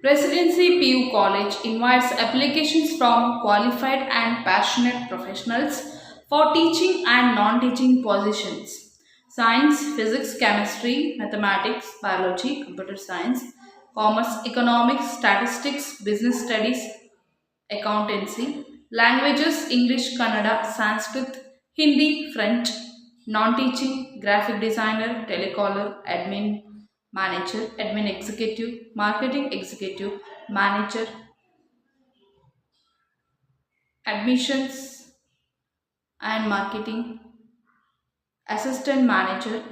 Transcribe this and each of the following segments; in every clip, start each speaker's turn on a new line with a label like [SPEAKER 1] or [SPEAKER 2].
[SPEAKER 1] Residency PU College invites applications from qualified and passionate professionals for teaching and non teaching positions. Science, physics, chemistry, mathematics, biology, computer science, commerce, economics, statistics, business studies, accountancy, languages English, Kannada, Sanskrit, Hindi, French, non teaching, graphic designer, telecaller, admin manager, admin executive, marketing executive, manager, admissions and marketing, assistant manager,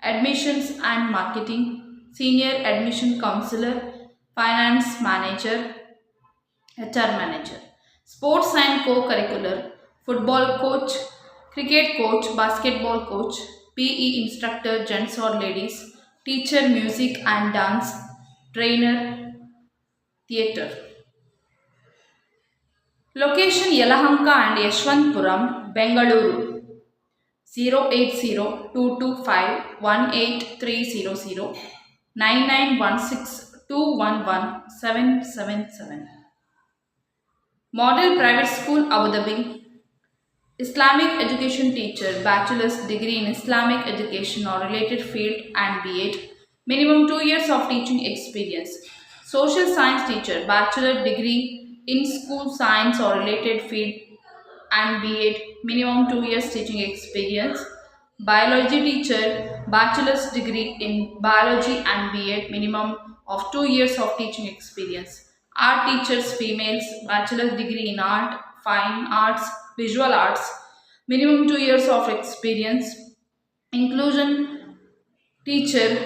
[SPEAKER 1] admissions and marketing, senior admission counselor, finance manager, HR manager, sports and co-curricular, football coach, cricket coach, basketball coach, PE instructor, gents or ladies, teacher, music and dance, trainer, theatre. Location Yelahanka and Yeshwantpuram, Bengaluru 08022518300 9916211777. Model Private School Abu Dhabi. Islamic education teacher, bachelor's degree in Islamic education or related field and B.Ed. Minimum 2 years of teaching experience. Social science teacher, bachelor degree in school science or related field and B.Ed. Minimum 2 years teaching experience. Biology teacher, bachelor's degree in biology and B.Ed. Minimum of 2 years of teaching experience. Art teachers, females, bachelor's degree in art, fine arts, visual arts, minimum 2 years of experience. Inclusion teacher,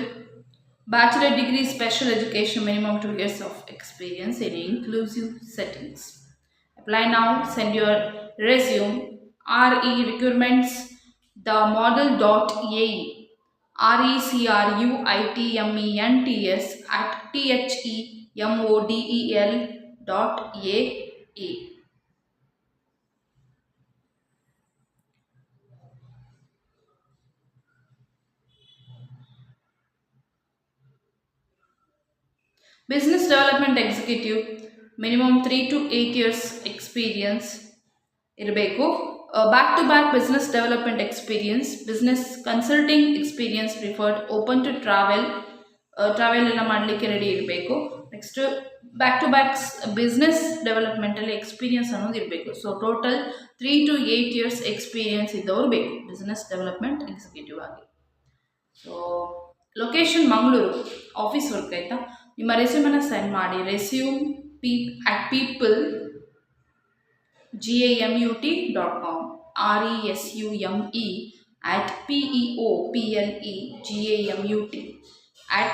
[SPEAKER 1] bachelor degree special education, minimum 2 years of experience in inclusive settings. Apply now, send your resume, recruitments, the model.ae, recruitments at themodel.ae. Business Development Executive, minimum 3 to 8 years experience ಇರಬೇಕು. Back to back business development experience, business consulting experience preferred, open to travel ಎಲ್ಲ ಮಾಡಲಿಕ್ಕೆ ready ಇರಬೇಕು. Next back to back business ಡೆವಲಪ್ಮೆಂಟಲ್ಲಿ experience ಅನ್ನೋದು ಇರಬೇಕು. So total 3 to 8 years experience ಇದ್ದವ್ರು ಬೇಕು business development executive ಆಗಿ. So location Mangaluru, office work ಆಯಿತಾ. ನಿಮ್ಮ ರೆಸ್ಯೂಮನ್ನು ಸೆಂಡ್ ಮಾಡಿ. Resume at peoplegamut.com, resume at peoplegamut at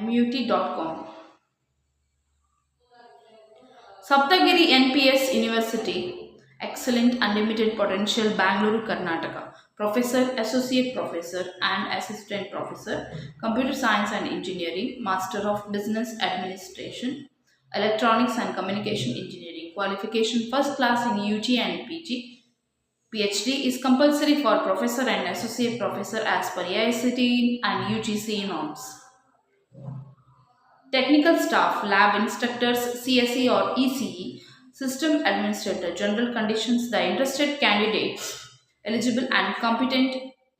[SPEAKER 1] mut.com. Saptagiri NPS University, excellent unlimited potential, Bangalore, Karnataka. Professor, associate professor and assistant professor, computer science and engineering, master of business administration, electronics and communication engineering. Qualification first class in UG and PG. PhD is compulsory for professor and associate professor as per AICTE and UGC norms. Technical staff, lab instructors, CSE or ECE, system administrator. General conditions: the interested candidates, eligible and competent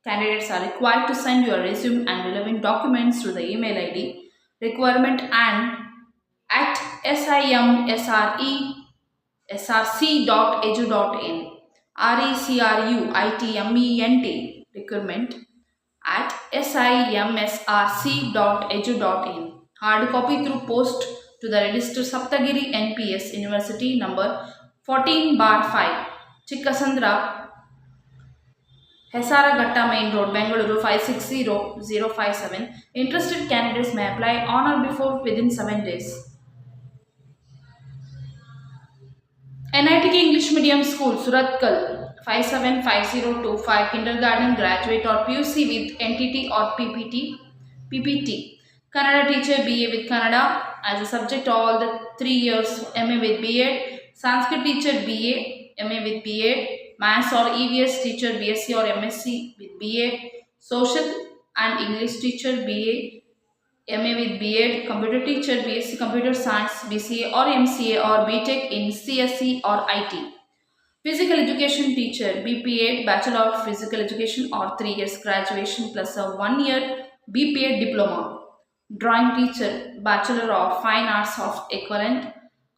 [SPEAKER 1] candidates, are required to send your resume and relevant documents to the email ID requirement and at simsrc.edu.in, recruitment recruitment at simsrc.edu.in. Hard copy through post to the register, Saptagiri NPS University, number 14/5, Chikkasandra, Hesaragatta Main Road, Bangalore 560057. Interested candidates may apply on or before within 7 days. NITK English Medium School, Suratkal 575025, kindergarten, graduate or PUC with NTT or PPT. Kannada teacher, BA with Kannada as a subject all the 3 years, MA with B.Ed. Sanskrit teacher, BA, MA with B.Ed. Maths or EVS teacher, BSc or MSc with BA. Social and English teacher, BA, MA with B.Ed, computer teacher, BSc Computer Science, BCA or MCA or BTech in CSE or IT. Physical Education Teacher, BPA, Bachelor of Physical Education or 3 years graduation plus a 1 year BPA diploma. Drawing Teacher, Bachelor of Fine Arts of Equivalent.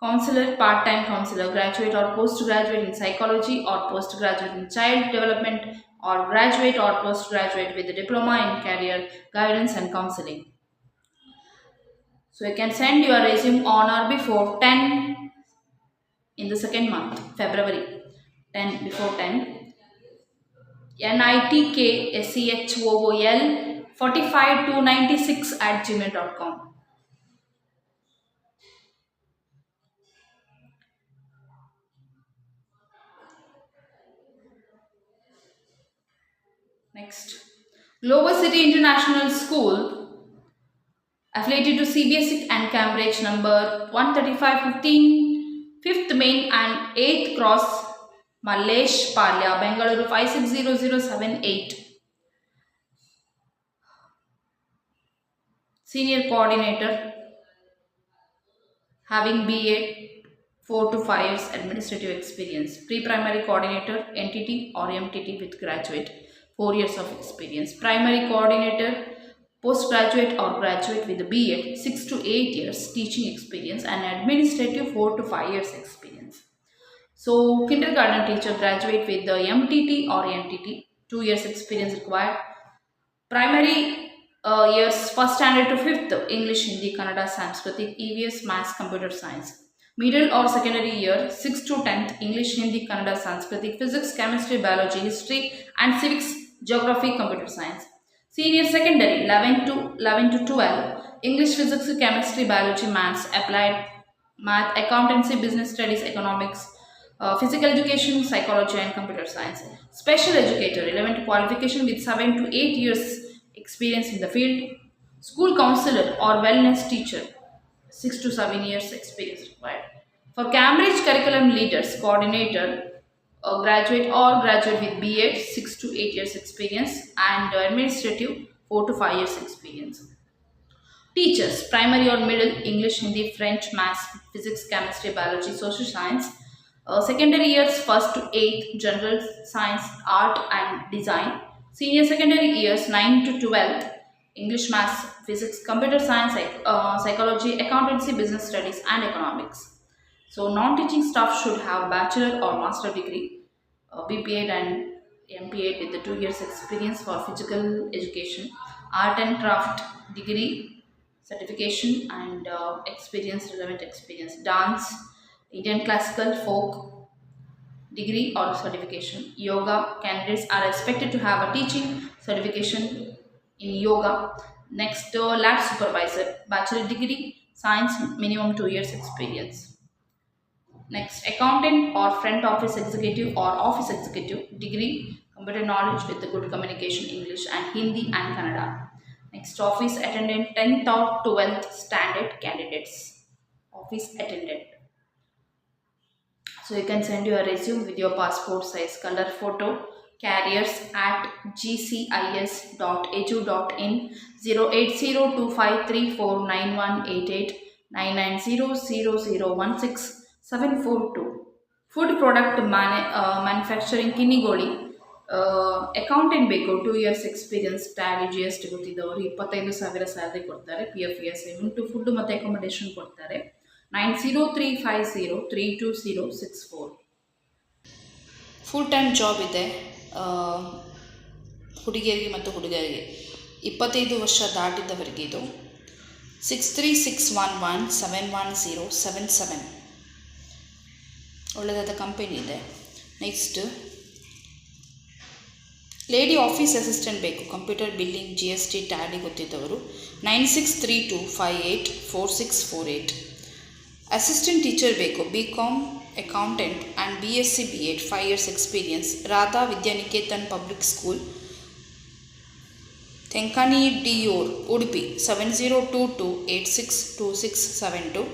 [SPEAKER 1] Counselor, part-time counselor, graduate or postgraduate in psychology or postgraduate in child development or graduate or postgraduate with a diploma in career guidance and counseling. So you can send your resume on or before 10 in the second month, February, 10 before 10. NITKSEHOOL 45296 at gmail.com. Next, Global City International School affiliated to CBSE and Cambridge number 13515, 5th Main and 8th Cross, Malesh Palya, Bangalore 560078. Senior Coordinator having BA 4 to 5 years administrative experience. Pre-primary coordinator entity or MTT with graduate 4 years of experience. Primary coordinator postgraduate or graduate with BEd 6 to 8 years teaching experience and administrative 4 to 5 years experience. So kindergarten teacher graduate with the MTT or NTT 2 years experience required. Primary years first standard to fifth English, Hindi, Kannada, Sanskrit, EVS, Maths, Computer Science. Middle or secondary year 6th to 10th English, Hindi, Kannada, Sanskrit, Physics, Chemistry, Biology, History and Civics, Geography, Computer Science. Senior secondary 11 to 12 English, Physics, Chemistry, Biology, Maths, Applied Math, Accountancy, Business Studies, Economics, Physical Education, Psychology and Computer Science. Special Educator 11 to qualification with 7 to 8 years experience in the field. School Counselor or Wellness Teacher 6 to 7 years experience required. For Cambridge Curriculum Leaders Coordinator, a graduate or graduate with BEd 6 to 8 years experience and administrative 4 to 5 years experience. Teachers, primary or middle, English, Hindi, French, Maths, Physics, Chemistry, Biology, Social Science. Secondary years 1st to 8th, General Science, Art and Design. Senior secondary years 9 to 12th, English, Maths, Physics, Computer Science, Psychology, Accountancy, Business Studies and Economics. So non-teaching staff should have bachelor or master degree, BPA and MPA with the 2 years experience for physical education, art and craft degree, certification and experience, relevant experience, dance, Indian classical, folk degree or certification. Yoga candidates are expected to have a teaching certification in yoga. Next, lab supervisor, bachelor degree, science, minimum 2 years experience. Next, accountant or front office executive or office executive degree, computer knowledge with the good communication English and Hindi and Kannada. Next, office attendant 10th or 12th standard candidates. Office attendant. So you can send your resume with your passport size color photo, carriers at gcis.edu.in 08025349188 9900016 Food product manufacturing Kinigoli. Accountant ಬೇಕು 2 years experience tally G S T ಗೊತ್ತಿದ್ದವರು 25,000 salary ಕೊಡ್ತಾರೆ PF into food ಮತ್ತು accommodation ಕೊಡ್ತಾರೆ 9035032064 full time job ಇದೆ ಹುಡುಗಿಯರಿಗೆ ಮತ್ತು ಹುಡುಗರಿಗೆ 25 ವರ್ಷ ದಾಟಿದ್ದವರಿಗೆ ಇದು 6361171077 ಒಳ್ಳೆಯದಾದ ಕಂಪನಿ ಇದೆ. ನೆಕ್ಸ್ಟ್ ಲೇಡಿ ಆಫೀಸ್ ಅಸಿಸ್ಟೆಂಟ್ ಬೇಕು ಕಂಪ್ಯೂಟರ್ ಬಿಲ್ಲಿಂಗ್ GST ಟ್ಯಾಲಿ ಗೊತ್ತಿದ್ದವರು 9632584648 ಅಸಿಸ್ಟೆಂಟ್ ಟೀಚರ್ ಬೇಕು BCom accountant and BSc B.Ed 5 years experience Radha Vidyaniketan public school Tenkanidiyoor Udupi 7022862672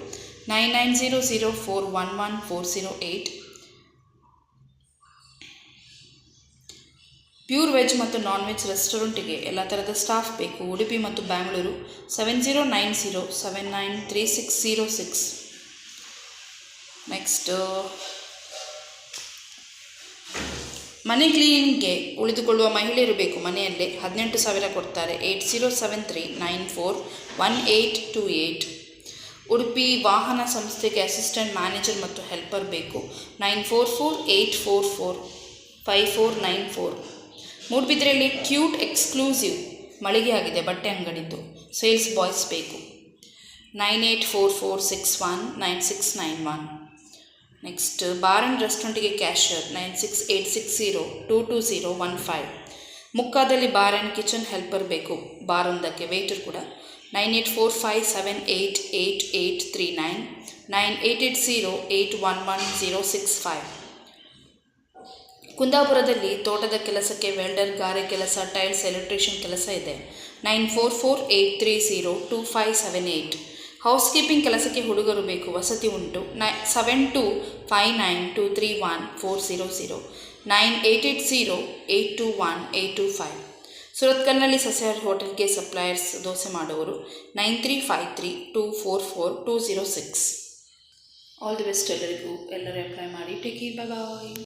[SPEAKER 1] 9900411408 pure veg ಮತ್ತು ನಾನ್ ವೆಜ್ ರೆಸ್ಟೋರೆಂಟಿಗೆ ಎಲ್ಲ ಥರದ ಸ್ಟಾಫ್ ಬೇಕು. ಉಡುಪಿ ಮತ್ತು ಬ್ಯಾಂಗ್ಳೂರು 7090793606. ನೆಕ್ಸ್ಟ್ ಮನೆ ಕ್ಲೀನಿಂಗ್ಗೆ ಉಳಿದುಕೊಳ್ಳುವ ಮಹಿಳೆಯರು ಬೇಕು. ಮನೆಯಲ್ಲೇ 18,000 ಕೊಡ್ತಾರೆ. 8073941828. ಉಡುಪಿ ವಾಹನ ಸಂಸ್ಥೆಗೆ ಅಸಿಸ್ಟೆಂಟ್ ಮ್ಯಾನೇಜರ್ ಮತ್ತು ಹೆಲ್ಪರ್ ಬೇಕು. 9448445494. ಮೂಡುಬಿದ್ರೆಯಲ್ಲಿ ಕ್ಯೂಟ್ ಎಕ್ಸ್ಕ್ಲೂಸಿವ್ ಮಳಿಗೆ ಆಗಿದೆ, ಬಟ್ಟೆ ಅಂಗಡಿದ್ದು. ಸೇಲ್ಸ್ ಬಾಯ್ಸ್ ಬೇಕು. 9844619691. ನೆಕ್ಸ್ಟ್ ಬಾರ್ ಆ್ಯಂಡ್ ರೆಸ್ಟೋರೆಂಟಿಗೆ ಕ್ಯಾಶಿಯರ್ 9686022015. ಮುಕ್ಕಾದಲ್ಲಿ ಬಾರ್ ಆ್ಯಂಡ್ ಕಿಚನ್ ಹೆಲ್ಪರ್ ಬೇಕು. ಬಾರ್ ಒಂದಕ್ಕೆ ವೇಟರ್ ಕೂಡ. 9845788839 9880811065. ಕುಂದಾಪುರದಲ್ಲಿ ತೋಟದ ಕೆಲಸಕ್ಕೆ ವೆಲ್ಡರ್, ಗಾರೆ ಕೆಲಸ, ಟೈಲ್ಸ್, ಎಲೆಕ್ಟ್ರಿಷಿಯನ್ ಕೆಲಸ ಇದೆ. 9448302578. ಹೌಸ್ ಕೀಪಿಂಗ್ ಕೆಲಸಕ್ಕೆ ಹುಡುಗರು ಬೇಕು. ವಸತಿ ಉಂಟು. 7259231400 9880821825. ಸುರತ್ಕಲ್ನಲ್ಲಿ ಸಸ್ಯಾಹಾರಿ ಹೋಟೆಲ್ಗೆ ಸಪ್ಲೈಯರ್ಸ್ ದೋಸೆ ಮಾಡುವವರು. 9353244206. ಆಲ್ ದಿ ಬೆಸ್ಟ್ ಎಲ್ಲರಿಗೂ. ಎಲ್ಲರೂ ಅಪ್ಲೈ ಮಾಡಿ. ಟೇಕ್ ಕೇರ್, ಬಾಯ್.